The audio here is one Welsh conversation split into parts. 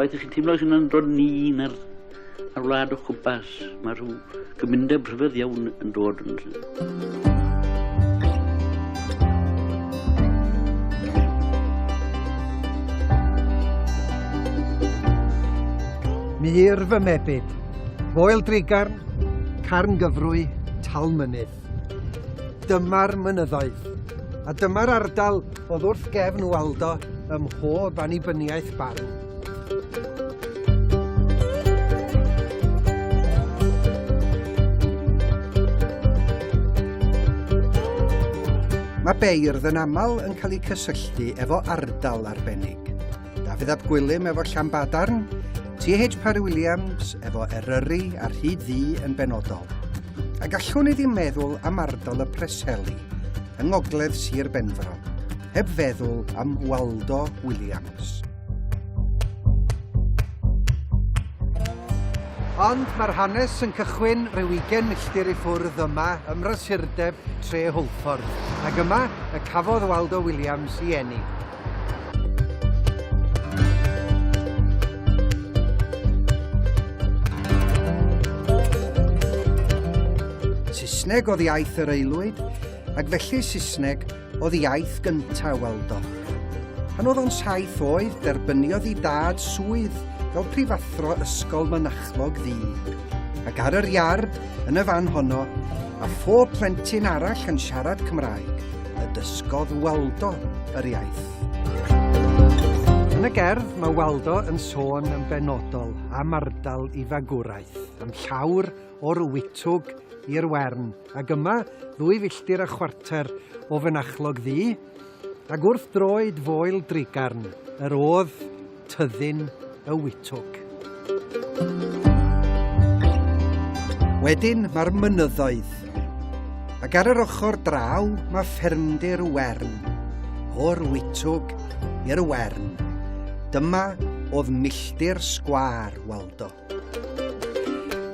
chwaith chi'n teimlo chi'n dod ni'n ar wlad o chwmpas. Mae rhyw gymundeb rhyfedd iawn yn dod. Myr fy mebyd, foel drigarn, carn gyfrwy, talmynydd. Dyma'r mynyddoedd, a dyma'r ardal oedd wrth gefn Waldo ym mhob annibyniaeth bardd. Mae beirdd yn aml yn cael ei cysylltu efo ardal arbennig. Dafydd ap Gwilym efo Llanbadarn, T.H. Williams efo Eryri ar hyd ddu yn benodol. A gallwn i ddim meddwl am ardal y Preseli, yng ngogledd Sir Benfro, heb feddwl am Waldo Williams. Ond mae'r hanes yn cychwyn rhyw 20 milltir i ffwrdd yma ym mrysurdeb Tre Hwlffordd, ac yma y cafodd Waldo Williams ei eni. Saesneg oedd iaith yr aelwyd, ac felly Saesneg oedd iaith gyntaf Waldo. Pan oedd o'n 7 oed, derbyniodd ei dad swydd fel prifathro ysgol mynachlog ddu. Ac ar yr iard, yn y fan honno, a phob plentyn arall yn siarad Cymraeg, y dysgodd Waldo yr iaith. Yn y gerdd, mae Waldo yn sôn yn benodol am ardal i fagwraeth, am llawr o'r Witwg i'r Wern, ac yma 2 filltir a chwarter o fynachlog ddu, ac wrth droed foel drigarn, yr oedd tyddyn y Witwg. Wedyn mae'r mynyddoedd, ac ar yr ochr draw mae ffermdir Wern, o'r Witwg i'r Wern. Dyma oedd milltir sgwâr Waldo.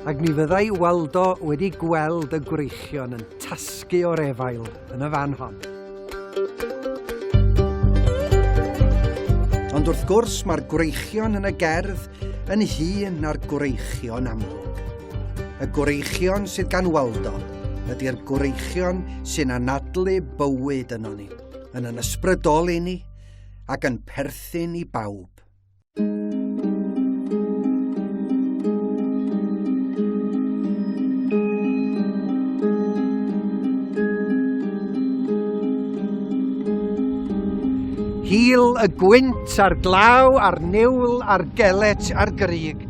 Ac mi fyddai Waldo wedi gweld y gwreichion yn tasgu o'r efail yn y fan hon. Ond wrth gwrs mae'r gwreichion yn y gerdd yn hŷn na'r gwreichion amlwg. Y gwreichion sydd gan Waldo ydy'r gwreichion sy'n anadlu bywyd yno ni, yn ysbrydoli ni ac yn perthyn i bawb. Hil y gwynt a'r glaw, a'r niwl, a'r gelet, a'r gryg,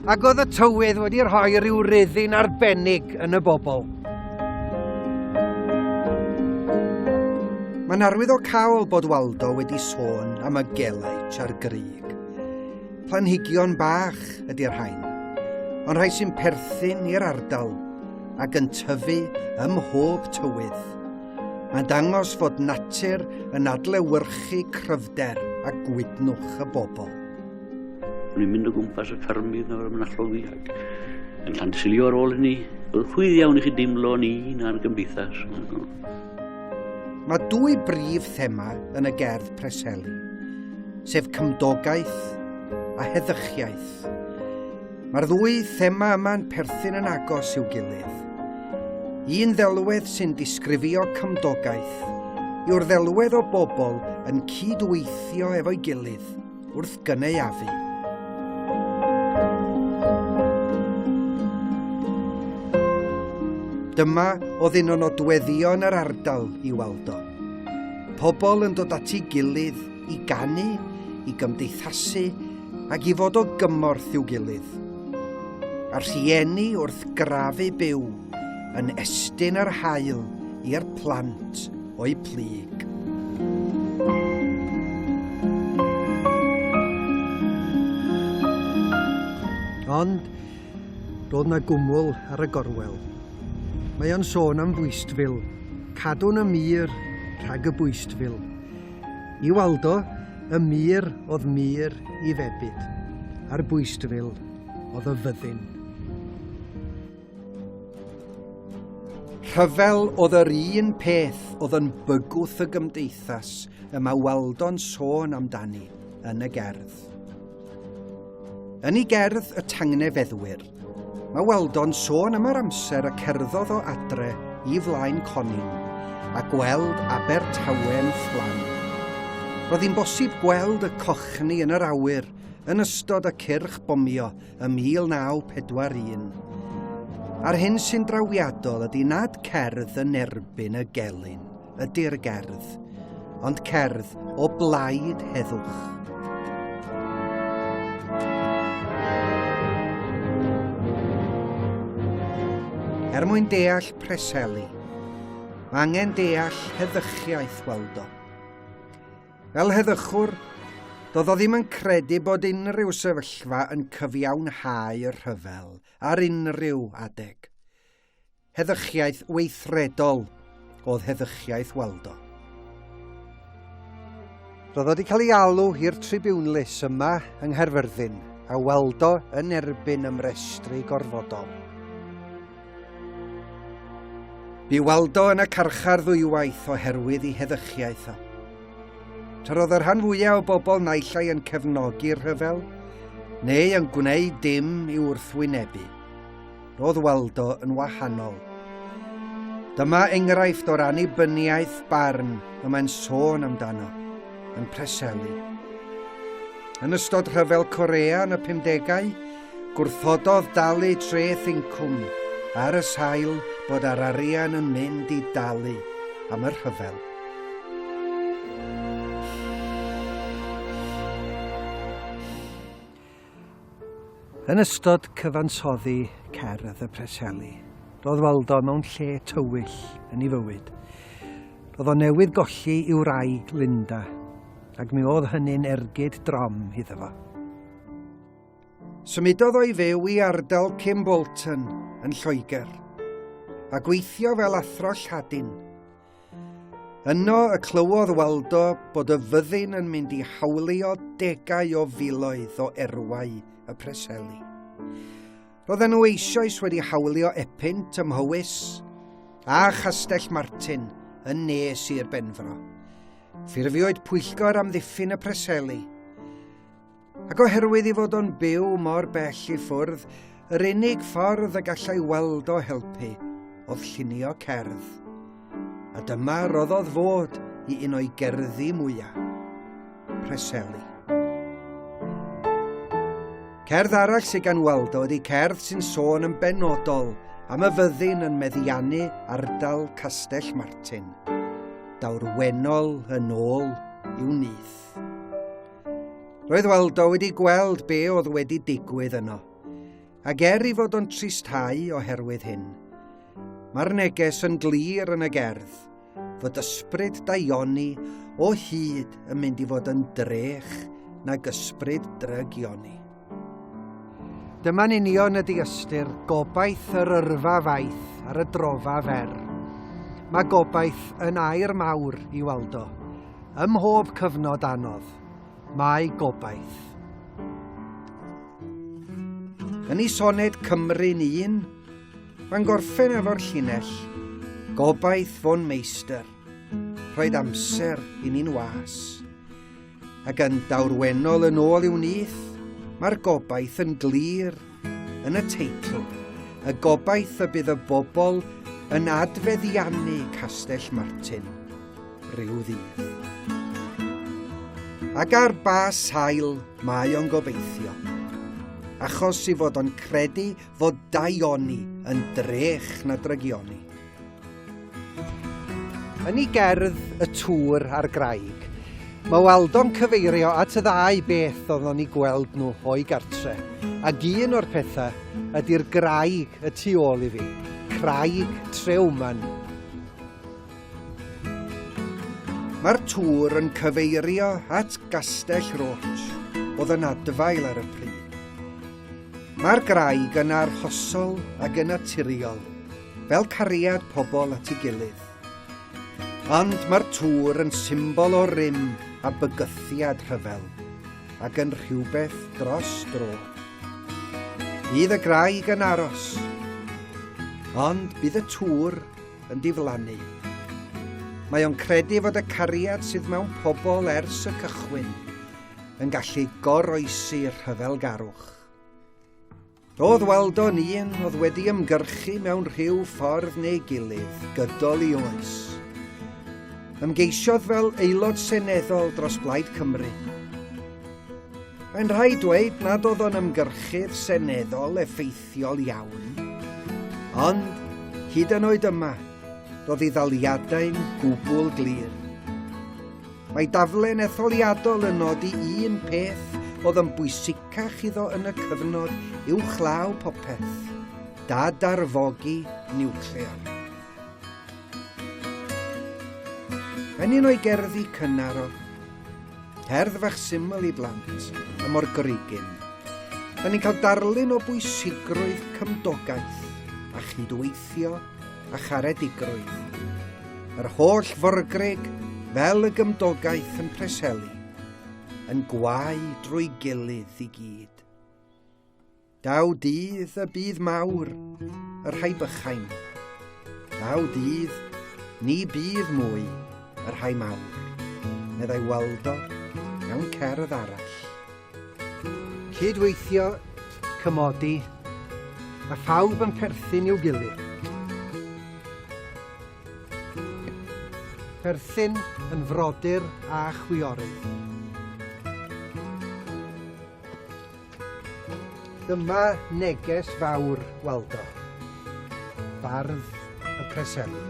ac oedd y tywydd wedi rhoi rhyw ryddin arbennig yn y bobl. Mae'n arwyddocaol bod Waldo wedi sôn am y gelet a'r gryg. Planhigion bach ydy'r rhain, ond rhai sy'n perthyn i'r ardal ac yn tyfu ym mhob tywydd. Mae'n dangos fod natur yn adlewyrchu cryfder a gwydnwch y bobl. Ni'n mynd o gwmpas y ffermydd nawr am mynachlog fi ac yn llansilio ar ôl hynny. Oedd chwydd iawn i chi deimlo ni na'r gymdeithas. Mae 2 brif thema yn y gerdd Preseli, sef cymdogaeth a heddychiaeth. Mae'r 2 thema yma'n perthyn yn agos i'w gilydd. Un ddelwedd sy'n disgrifio cymdogaeth yw'r ddelwedd o bobl yn cydweithio efo'i gilydd wrth gynaeafu. Dyma oedd un o nodweddion yr ardal i Waldo. Pobl yn dod at ei gilydd i ganu, i gymdeithasu ac i fod o gymorth i'w gilydd. A rhieni wrth grafu byw yn estyn yr haul i'r plant o'i plyg. Ond, roedd na gwmwl ar y gorwel. Mae o'n sôn am bwystfil, cadw'n y mur rhag y bwystfil. I Waldo, y mur oedd mur i febyd, a'r bwystfil oedd y fyddin. Rhyfel oedd yr un peth oedd yn bygwth y gymdeithas y mae Waldo'n sôn amdani yn y gerdd. Yn ei gerdd Y Tangnefeddwyr, mae Waldo'n sôn am yr amser y cerddodd o adre i flaen Conin a gweld Abertawe'n fflan. Roedd hi'n bosib gweld y cochni yn yr awyr yn ystod y cyrch bomio y 1941. A'r hyn sy'n drawiadol ydy nad cerdd yn erbyn y gelyn, ydy'r gerdd, ond cerdd o blaid heddwch. Er mwyn deall Preseli, mae angen deall heddychiaeth Waldo. Fel heddychwr, doedd o ddim yn credu bod unrhyw sefyllfa yn cyfiawnhau'r rhyfel ar unrhyw adeg. Heddychiaeth weithredol oedd heddychiaeth Waldo. Roedd o wedi cael ei alw i'r tribiwnlys yma yng Nghaerfyrddin a Waldo yn erbyn ymrestru gorfodol. Bu Waldo yn y carchar ddwywaith oherwydd ei heddychiaeth o. Tra roedd yr rhan fwyaf o bobl naillai yn cefnogi'r rhyfel, neu yn gwneud dim i wrthwynebu, roedd Waldo yn wahanol. Dyma enghraifft o'r annibyniaeth barn y mae'n sôn amdano, yn Preseli. Yn ystod rhyfel Corea yn y 50au, gwrthododd dalu treth incwm ar y sail bod yr arian yn mynd i dalu am y rhyfel. Yn ystod cyfansoddi cerdd y Preseli, roedd Waldo mewn lle tywyll yn ei fywyd. Roedd o newydd golli i'w wraig Linda, ac mi oedd hynny'n ergyd drom iddo fo. Symudodd o i fyw i ardal Cymbolton yn Lloegr, a gweithio fel athro lladin. Yno y clywodd Waldo bod y fyddin yn mynd i hawlio degau o filoedd o erwau y Preseli. Roedden nhw eisoes wedi hawlio Epynt ym Mhywys a Chastell Martin yn nes i'r Benfro. Ffurfiwyd pwyllgor amddiffyn y Preseli. Ac oherwydd i fod o'n byw mor bell i ffwrdd, yr unig ffordd y gallai Waldo helpu oedd llunio cerdd. A dyma roddodd fod i un o'i gerddi mwyaf, Preseli. Cerdd arall sydd gan Waldo ydy cerdd sy'n sôn yn benodol am y fyddin yn meddiannu ardal Castell Martin, dawrwenol yn ôl i'w nyth. Roedd Waldo wedi gweld be oedd wedi digwydd yno, ac i fod o'n tristau oherwydd hyn, mae'r neges yn glir yn y gerdd fod ysbryd daioni o hyd yn mynd i fod yn drech nag ysbryd drygioni. Dyma'n union ydy ystyr gobaith yr yrfa faith ar y drofa fer. Mae gobaith yn air mawr i Waldo. Ym mhob cyfnod anodd, mae gobaith. Yn ei soned Cymru'n 1, mae'n gorffen efo'r llinell, gobaith fo'n meistr, rhoed amser i ni'n was. Ac yn dawrwenol yn ôl i'w nyth, mae'r gobaith yn glir yn y teitl, y gobaith y bydd y bobl yn adfeddiannu Castell Martin rhyw ddydd. Ac ar bas hael mae o'n gobeithio, achos i fod o'n credu fod daioni yn drech na drygioni. Yn ei gerdd Y Tŵr a'r Graig, mae Waldo'n cyfeirio at y ddau beth oedd o'n ei gweld nhw o'i gartre, ac un o'r pethau ydy'r graig y tu ôl i fi, craig Trewman. Mae'r tŵr yn cyfeirio at Gastell Roch, oedd yn adfail ar y pryd. Mae'r graig yn arhosol ac yn naturiol, fel cariad pobl at ei gilydd. Ond mae'r tŵr yn symbol o rym a bygythiad rhyfel, ac yn rhywbeth dros dro. Bydd y graig yn aros, ond bydd y tŵr yn diflannu. Mae o'n credu fod y cariad sydd mewn pobl ers y cychwyn yn gallu goroesi'r rhyfelgarwch. Oedd Waldo'n un oedd wedi ymgyrchu mewn rhyw ffordd neu gilydd gydol I oes. Ymgeisiodd fel aelod seneddol dros Blaid Cymru. Mae'n rhaid dweud nad oedd o'n ymgyrchydd seneddol effeithiol iawn, ond hyd yn oed yma, doedd I ddaliadau'n gwbl glir. Mae daflen etholiadol yn nodi un peth oedd yn bwysicach iddo yn y cyfnod uwchlaw popeth, dadarfogi niwclear. Yn un o'i gerddi cynnar o, cerdd fach syml I blant, y mor grigyn, da ni'n cael darlun o bwysigrwydd cymdogaeth, a chydweithio a charedigrwydd. Yr holl forgreg fel y gymdogaeth yn Preseli, yn gwau drwy gilydd I gyd. Daw dydd y bydd mawr, yr rhai bychain. Daw dydd, ni bydd mwy, yr rhai mawr. Meddai Waldo mewn cerdd arall. Cydweithio, cymodi, a phawb yn perthyn i'w gilydd. Perthyn yn frodyr a chwiorydd. Dyma neges fawr Waldo, bardd y Preseli.